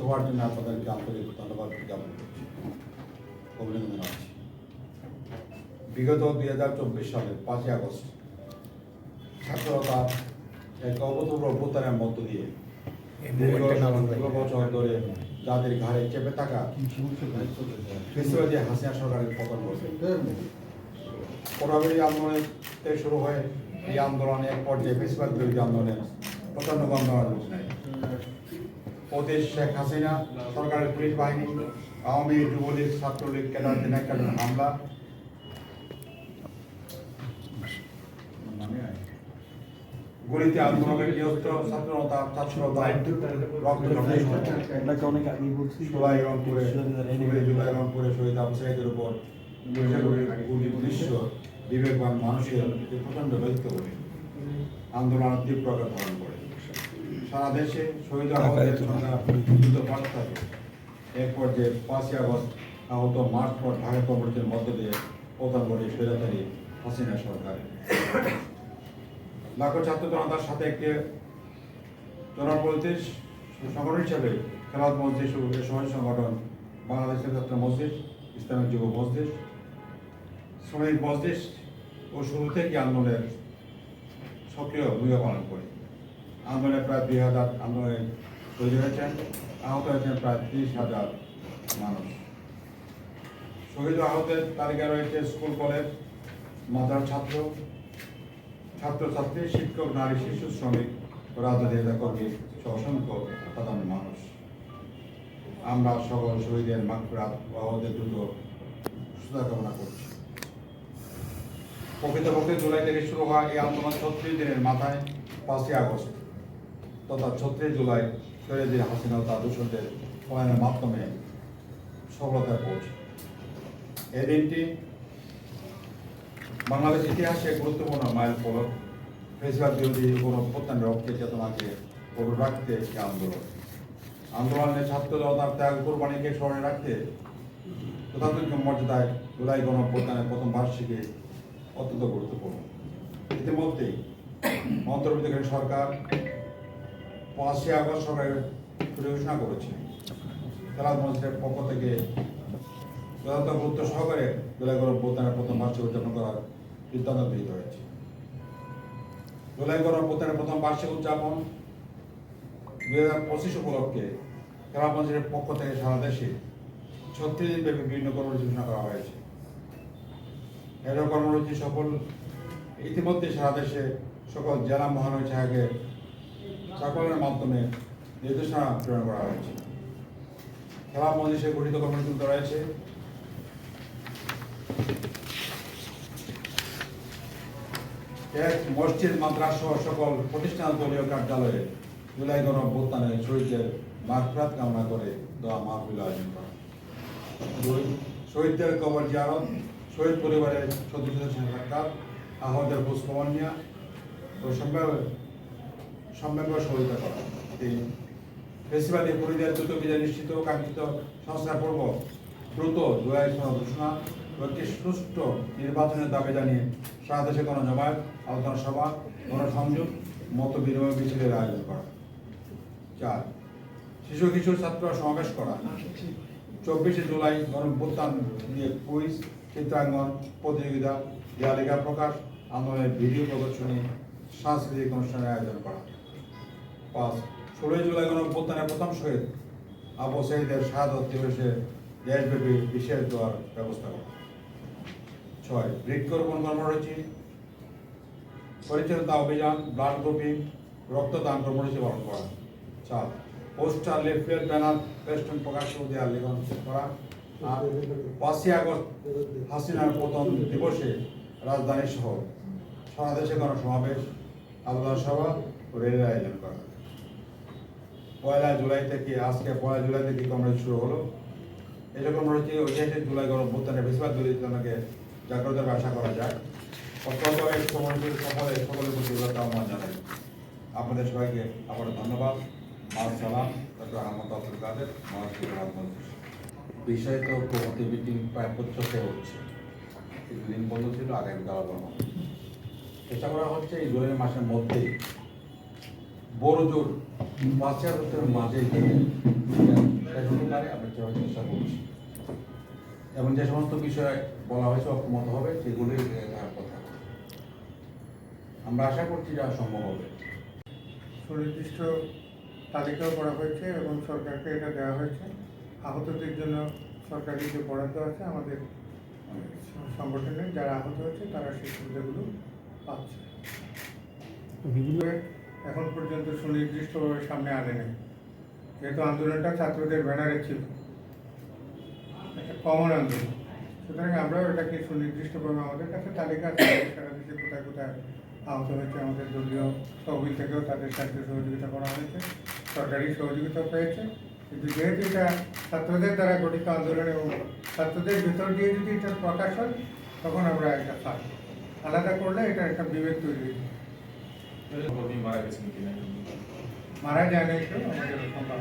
হওয়ার জন্য আপনাদেরকে আন্তরিক ধন্যবাদ জ্ঞাপন করছি, অভিনন্দন জানাচ্ছি। বিগত 2024 সালের 5ই আগস্ট ছাত্রতা এক অভূতপূর্ব অভ্যুত্থানের মধ্য দিয়ে বছর ধরে যাদের ঘাড়ে চেপে থাকা ফেসিবাদী হাসিনা সরকারের পতন ঘটে। কোটাবেড়ি আন্দোলন থেকে শুরু হয়ে এই আন্দোলনে এক পর্যায়ে ফেসিবাদ বিরোধী আন্দোলনের প্রচন্ড আন্দোলন নেয়। প্রদেশ শেখ হাসিনা সরকারের পুলিশ বাহিনী, আওয়ামী লীগ, যুবলীগ, ছাত্রলীগ, ক্যাডারদের একজন হামলা, গুলিতে আন্দোলনের নিহত ছাত্রতা রংপুরে শহীদ আবু সাঈদের উপর দৃশ্য বিবেকবান মানুষের প্রচন্ড ব্যক্ত করে আন্দোলন তীব্র আকার ধারণ করে। সারা দেশে শহীদ এক পর্যায়ে 5ই আগস্ট আহত মার্চ পর ঢাকা কর্মসূচির মধ্য দিয়ে প্রধান করে স্বৈরাচারী হাসিনা সরকার লাখো ছাত্র জনতার সাথে একটি জনপ্রতিনিধি সংগঠন হিসেবে খেলাধ মসজিদ সমাজ সংগঠন, বাংলাদেশের ছাত্র মসজিদ, ইসলামিক যুব মসজিদ, শ্রমিক মসজিদ ও শুরু থেকে আন্দোলনের সক্রিয় ভূমিকা পালন করে। আন্দোলনে প্রায় 2000 আন্দোলনে তৈরি হয়েছেন, আহত হয়েছেন প্রায় 30,000 মানুষ। শহীদ আহতের তালিকায় রয়েছে স্কুল, কলেজ, মাদ্রাসার ছাত্রছাত্রী, শিক্ষক, নারী, শিশু, শ্রমিক, রাজনীতি কর্মী সহ অসংখ্য সাধারণ মানুষ। আমরা সকল শহীদের মাগফিরাত ও আহতদের দ্রুত সুস্থতা কামনা করছি। প্রকৃতপক্ষে জুলাই থেকে শুরু হওয়া এই আন্দোলন 36 দিনের মাথায় 5ই আগস্ট তথা 36 জুলাই শহীদ হাসিনা তার দূষণদের পলায়নের মাধ্যমে সফলতায় পৌঁছে। এই দিনটি বাংলাদেশ ইতিহাসে গুরুত্বপূর্ণ মাইল ফলক। ফেসিবাদ বিরোধী কোনো প্রত্যানের রক্তে চেতনাকে করে রাখতে এই আন্দোলনে ছাত্র জনতার ত্যাগ কোরবানিকে স্মরণে রাখতে যথাযোগ্য মর্যাদায় জুলাই গণঅভ্যুত্থানের প্রথম বার্ষিকী অত্যন্ত গুরুত্বপূর্ণ। ইতিমধ্যেই অন্তর্বর্তীকালীন সরকার 5ই আগস্ট সরকারের ছুটি ঘোষণা করেছে। খেলাধ মঞ্চের পক্ষ থেকে যথাযথ গুরুত্ব সহকারে জুলাই গণঅভ্যুত্থানের প্রথম বার্ষিকী উদযাপন করার সিদ্ধান্ত গৃহীত হয়েছে। জুলাই গণঅভ্যুত্থানের প্রথম বার্ষিক উদযাপন 2025 উপলক্ষে খেলাধ মঞ্চের পক্ষ থেকে সারা দেশে 36 দিন ব্যাপী বিভিন্ন কর্মসূচি ঘোষণা করা হয়েছে। এর কর্মসূচি ইতিমধ্যে সারা দেশে সকল জেলা মহানগর শাখাকে সার্কুলারের মাধ্যমে নির্দেশনা প্রেরণ করা হয়েছে। খেলা মজলিসে গঠিত কর্মসূচি রয়েছে এক মসজিদ, মাদ্রাসা সকল প্রতিষ্ঠান দলীয় কার্যালয়ে জুলাই গণঅভ্যুত্থানে শহীদদের মাগফিরাত কামনা করে দোয়া মাহফিল আয়োজন করা। 2 শহীদদের কবর জিয়ারত, শহীদ পরিবারের সদস্যদের সঙ্গে সাক্ষাৎ, আহতদের পুষ্পমান নেওয়া ও সম্ভাব্য সহযোগিতা করা। 3 ফেসিবাদী খুনিদের দ্রুত বিজয় নিশ্চিত ও কাঙ্ক্ষিত সংস্কারপূর্বক দ্রুত জুলাই সনদ ঘোষণা ও একটি সুষ্ঠু নির্বাচনের দাবি জানিয়ে সারা দেশে গণজমায়েত, আলোচনা সভা, গণসংযোগ, মত বিনিময় মিছিলের আয়োজন করা। 4 শিশু কিশোর ছাত্র সমাবেশ করা। 24 জুলাই গণঅভ্যুত্থান নিয়ে কুইজ, চিত্রাঙ্গন প্রতিযোগিতা, লেখা প্রকাশ, আন্দোলনের ভিডিও প্রদর্শনী, সাংস্কৃতিক অনুষ্ঠানের আয়োজন করা। 5 16 জুলাই গণঅভ্যুত্থানের প্রথম শহীদ আবু সাঈদের শাহাদত দিবসে দেশব্যাপী বিশেষ দোয়ার ব্যবস্থা করা। 6 বৃক্ষরোপণ কর্মসূচি, পরিচ্ছন্নতা অভিযান, ব্লাড গ্রুপিং, রক্তদান কর্মসূচি পালন করা। 7 পোস্টার, লিফলেট, ব্যানার, ফেস্টুন প্রকাশ ও দেয়াল লিখন করা। আর 5ই আগস্ট হাসিনার প্রথম দিবসে রাজধানী সহ সারা দেশে গণসমাবেশ, আলোচনা সভা ও র্যালির আয়োজন করা। 1 জুলাই থেকে কর্মসূচি শুরু হলো। এই কর্মসূচি ঐতিহাসিক জুলাই গণঅভ্যুত্থানের বেশিরভাগ দলিতজনকে জাগ্রত আশা করা যায়। কর্মসূচির সকলের প্রতি আহ্বান জানাই। আপনাদের সবাইকে আবার ধন্যবাদ। সালাম, ডক্টর আহমদ আব্দুল কাদের, বিষয় তো প্রগতি মিটিং প্রায় প্রত্যক্ষ হচ্ছে। কিছুদিন বন্ধ ছিল, আগামীকাল বন্ধ। চেষ্টা করা হচ্ছে এই জুলাই মাসের মধ্যেই বড় জোর 5 আগস্টের মাঝে এটা হতে পারে, আমরা চেষ্টা করছি। এবং যে সমস্ত বিষয় বলা হয়েছে ঐক্যমত হবে সেগুলোই দেওয়ার কথা। আমরা আশা করছি যা সম্ভব হবে। সুনির্দিষ্ট তালিকাও করা হয়েছে এবং সরকারকে এটা দেওয়া হয়েছে। আহতদের জন্য সরকারি যে বরাদ্দ আছে আমাদের সংগঠনের যারা আহত হয়েছে তারা সেই সুবিধাগুলো পাচ্ছে। এখন পর্যন্ত সুনির্দিষ্টভাবে সামনে আনে নেই, যেহেতু আন্দোলনটা ছাত্রদের ব্যানারে ছিল, একটা কমন আন্দোলন, সুতরাং আমরাও এটাকে সুনির্দিষ্টভাবে আমাদের কাছে তালিকা আছে সারা দেশে কোথায় কোথায় আহত হয়েছে। আমাদের দলীয় তহবিল থেকেও তাদের সাথে সহযোগিতা করা হয়েছে, সরকারি সহযোগিতা পেয়েছে। কিন্তু যেহেতু এটা ছাত্রদের দ্বারা গঠিত আন্দোলন এবং ছাত্রদের ভিতর দিয়ে যদি এটা প্রকাশ হয় তখন আমরা একটা থাক, আলাদা করলে এটা একটা বিবেক তৈরি হয়ে যায়। মারা যায় না, একটু আমাদের সম্ভব